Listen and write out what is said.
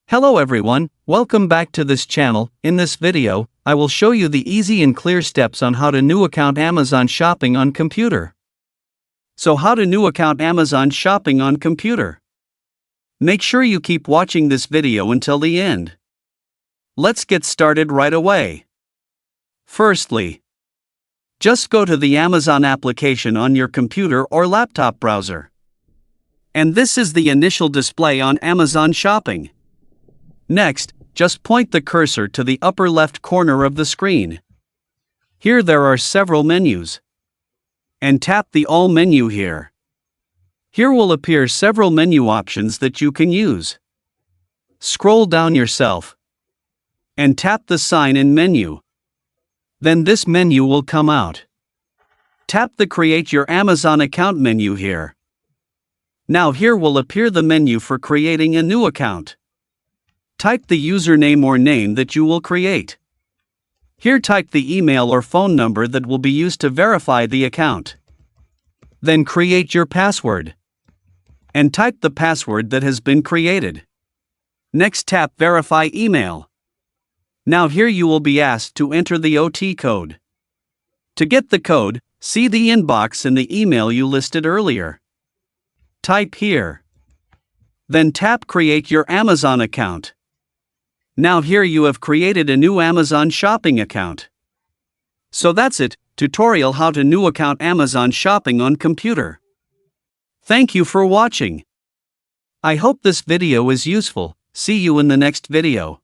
Hello everyone, welcome back to this channel. In this video, I will show you the easy and clear steps on how to new account Amazon Shopping on computer. So how to new account Amazon Shopping on computer? Make sure you keep watching this video until the end. Let's get started right away. Firstly, just go to the Amazon application on your computer or laptop browser. And this is the initial display on Amazon Shopping. Next, just point the cursor to the upper left corner of the screen. Here there are several menus. And tap the All menu here. Here will appear several menu options that you can use. Scroll down yourself. And tap the Sign In menu. Then this menu will come out. Tap the Create Your Amazon Account menu here. Now here will appear the menu for creating a new account. Type the username or name that you will create. Here type the email or phone number that will be used to verify the account. Then create your password. And type the password that has been created. Next tap Verify Email. Now here you will be asked to enter the OT code. To get the code, see the inbox in the email you listed earlier. Type here. Then tap Create Your Amazon Account. Now here you have created a new Amazon Shopping account. So that's it, tutorial how to new account Amazon Shopping on computer. Thank you for watching. I hope this video is useful. See you in the next video.